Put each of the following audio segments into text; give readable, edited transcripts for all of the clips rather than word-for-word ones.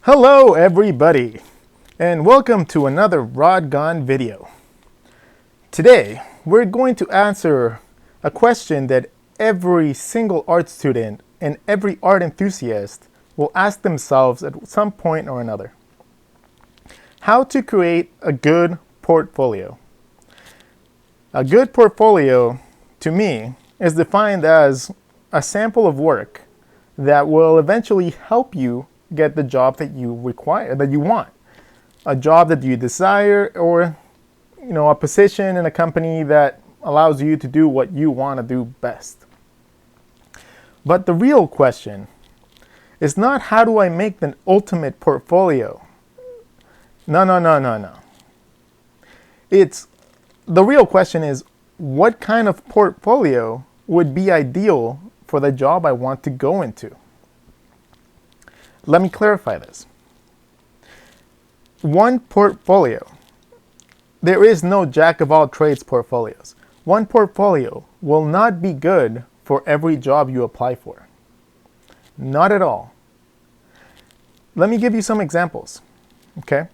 Hello everybody, and welcome to another Rodgon video. Today, we're going to answer a question that every single art student and every art enthusiast will ask themselves at some point or another. How to create a good portfolio. A good portfolio, to me, is defined as a sample of work that will eventually help you get the job that you require, that you want. A job that you desire, or a position in a company that allows you to do what you want to do best. But the real question is not how do I make the ultimate portfolio? No. It's the real question is what kind of portfolio would be ideal for the job I want to go into? Let me clarify this. One portfolio. There is no jack of all trades portfolios. One portfolio will not be good for every job you apply for. Not at all. Let me give you some examples. Okay?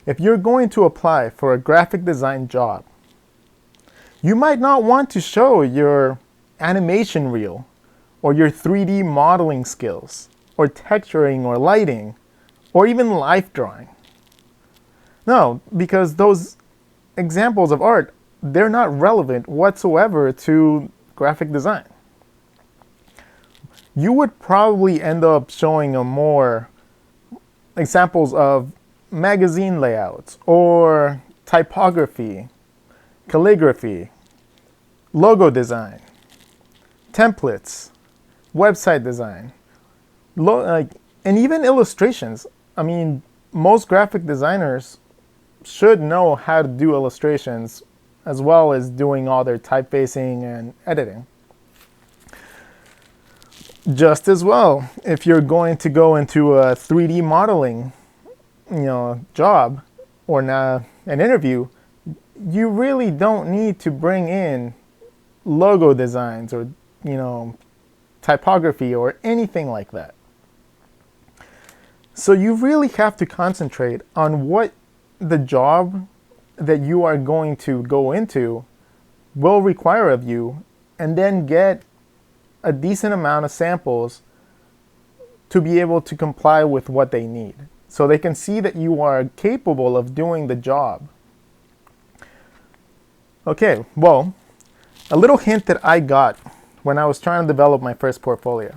If you're going to apply for a graphic design job, you might not want to show your animation reel or your 3D modeling skills, or texturing, or lighting, or even life drawing. No, because those examples of art, they're not relevant whatsoever to graphic design. You would probably end up showing more examples of magazine layouts, or typography, calligraphy, logo design, templates, website design, and even illustrations. I mean, most graphic designers should know how to do illustrations as well as doing all their typefacing and editing. Just as well, if you're going to go into a 3D modeling, job or an interview, you really don't need to bring in logo designs or, typography or anything like that. So you really have to concentrate on what the job that you are going to go into will require of you, and then get a decent amount of samples to be able to comply with what they need, so they can see that you are capable of doing the job. Okay, well, a little hint that I got when I was trying to develop my first portfolio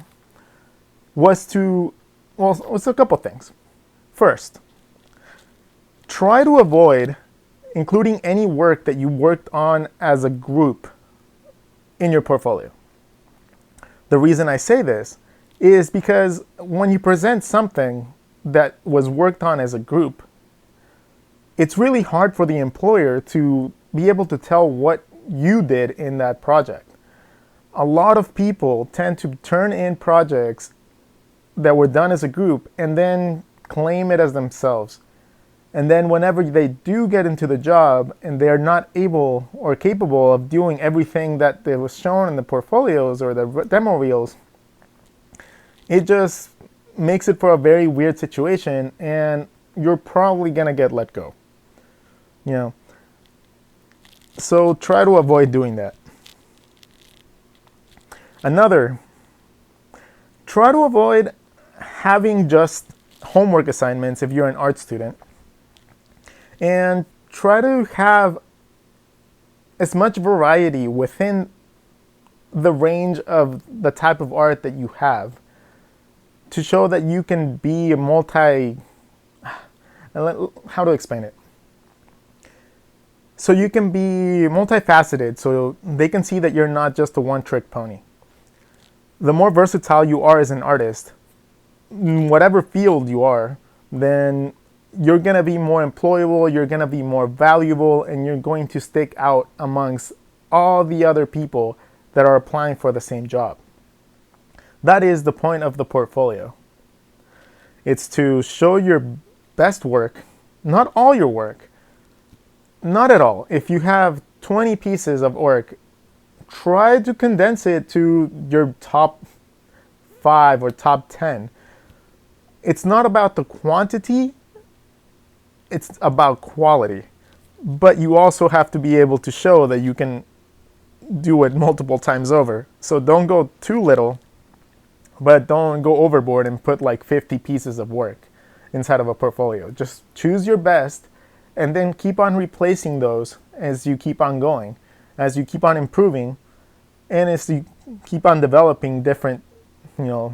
was a couple things. First, try to avoid including any work that you worked on as a group in your portfolio. The reason I say this is because when you present something that was worked on as a group, it's really hard for the employer to be able to tell what you did in that project. A lot of people tend to turn in projects that were done as a group and then claim it as themselves. And then whenever they do get into the job and they're not able or capable of doing everything that they was shown in the portfolios or the demo reels, it just makes it for a very weird situation, and you're probably gonna get let go. So try to avoid doing that. Another, try to avoid having just homework assignments if you're an art student, and try to have as much variety within the range of the type of art that you have, to show that you can be a how to explain it? So you can be multifaceted, so they can see that you're not just a one-trick pony. The more versatile you are as an artist, in whatever field you are, then you're going to be more employable, you're going to be more valuable, and you're going to stick out amongst all the other people that are applying for the same job. That is the point of the portfolio. It's to show your best work, not all your work, not at all. If you have 20 pieces of work, try to condense it to your top 5 or top 10. It's not about the quantity, it's about quality. But you also have to be able to show that you can do it multiple times over. So don't go too little, but don't go overboard and put like 50 pieces of work inside of a portfolio. Just choose your best and then keep on replacing those as you keep on going, as you keep on improving, and as you keep on developing different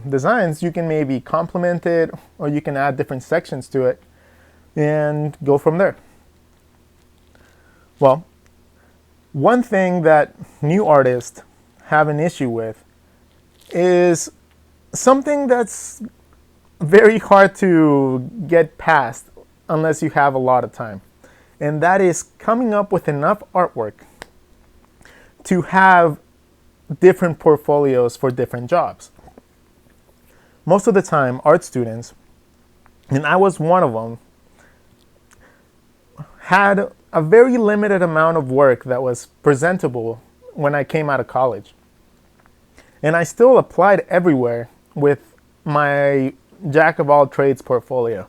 designs. You can maybe complement it, or you can add different sections to it and go from there. Well, one thing that new artists have an issue with is something that's very hard to get past unless you have a lot of time. And that is coming up with enough artwork to have different portfolios for different jobs. Most of the time, art students, and I was one of them, had a very limited amount of work that was presentable when I came out of college. And I still applied everywhere with my jack of all trades portfolio.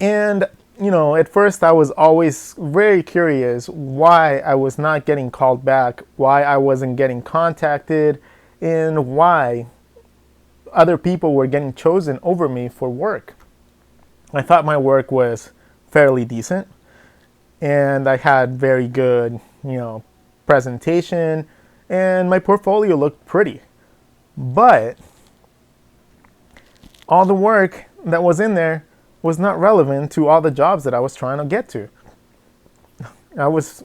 And at first I was always very curious why I was not getting called back, why I wasn't getting contacted, and why other people were getting chosen over me for work. I thought my work was fairly decent, and I had very good, presentation, and my portfolio looked pretty. But all the work that was in there was not relevant to all the jobs that I was trying to get to. I was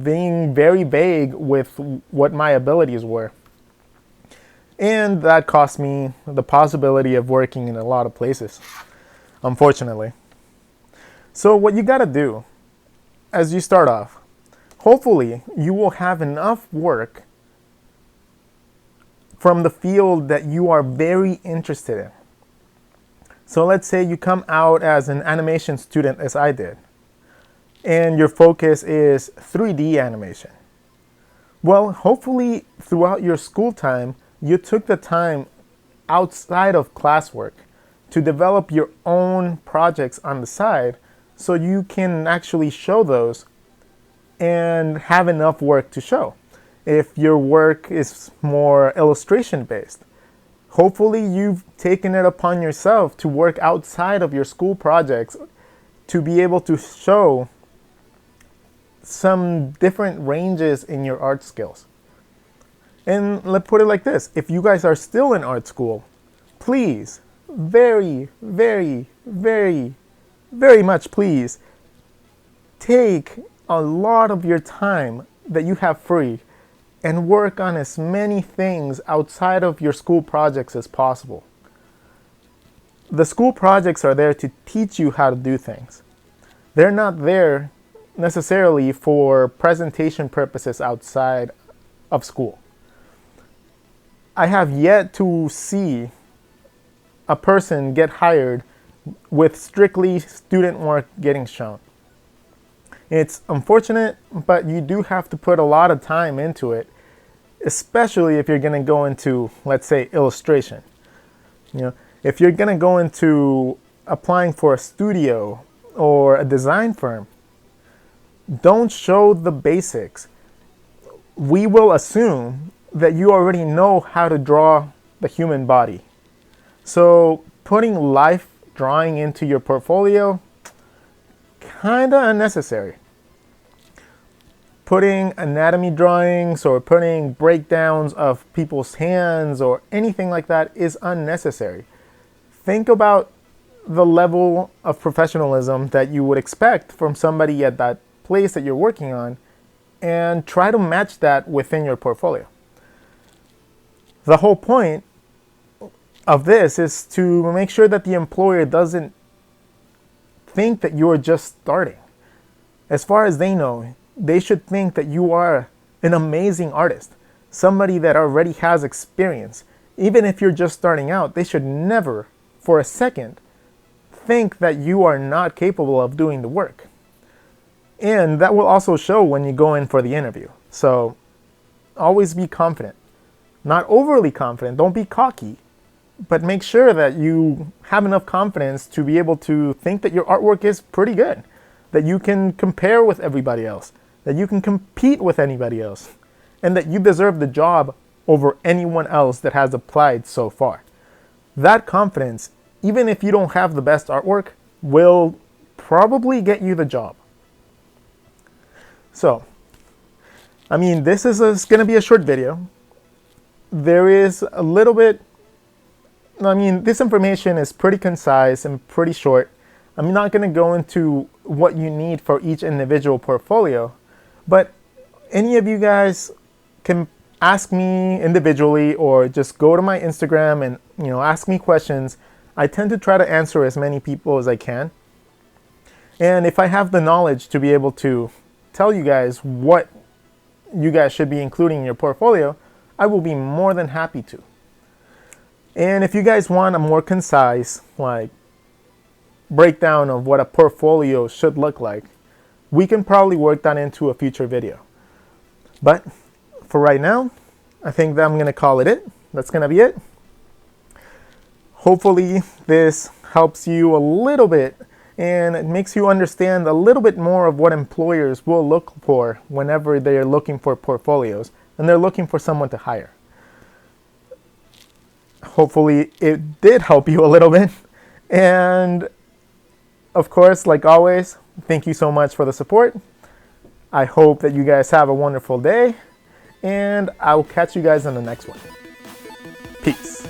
being very vague with what my abilities were. And that cost me the possibility of working in a lot of places, unfortunately. So what you gotta do as you start off, hopefully you will have enough work from the field that you are very interested in. So let's say you come out as an animation student, as I did, and your focus is 3D animation. Well, hopefully throughout your school time, you took the time outside of classwork to develop your own projects on the side so you can actually show those and have enough work to show. If your work is more illustration based, hopefully you've taken it upon yourself to work outside of your school projects to be able to show some different ranges in your art skills. And let's put it like this. If you guys are still in art school, please, very, very, very, very much please, take a lot of your time that you have free and work on as many things outside of your school projects as possible. The school projects are there to teach you how to do things. They're not there necessarily for presentation purposes outside of school. I have yet to see a person get hired with strictly student work getting shown. It's unfortunate, but you do have to put a lot of time into it, especially if you're going to go into, let's say, illustration. If you're going to go into applying for a studio or a design firm, don't show the basics. We will assume that you already know how to draw the human body. So putting life drawing into your portfolio, kind of unnecessary. Putting anatomy drawings or putting breakdowns of people's hands or anything like that is unnecessary. Think about the level of professionalism that you would expect from somebody at that place that you're working on and try to match that within your portfolio. The whole point of this is to make sure that the employer doesn't think that you're just starting. As far as they know, they should think that you are an amazing artist, somebody that already has experience. Even if you're just starting out, they should never, for a second, think that you are not capable of doing the work. And that will also show when you go in for the interview. So always be confident. Not overly confident, don't be cocky, but make sure that you have enough confidence to be able to think that your artwork is pretty good, that you can compare with everybody else, that you can compete with anybody else, and that you deserve the job over anyone else that has applied so far. That confidence, even if you don't have the best artwork, will probably get you the job. So, I mean, this is going to be a short video. There is a little bit, I mean, this information is pretty concise and pretty short. I'm not going to go into what you need for each individual portfolio, but any of you guys can ask me individually or just go to my Instagram and, ask me questions. I tend to try to answer as many people as I can. And if I have the knowledge to be able to tell you guys what you guys should be including in your portfolio, I will be more than happy to. And if you guys want a more concise, breakdown of what a portfolio should look like, we can probably work that into a future video. But for right now, I think that I'm going to call it. That's going to be it. Hopefully this helps you a little bit and it makes you understand a little bit more of what employers will look for whenever they're looking for portfolios and they're looking for someone to hire. Hopefully it did help you a little bit. And of course, like always, thank you so much for the support. I hope that you guys have a wonderful day, and I will catch you guys in the next one. Peace.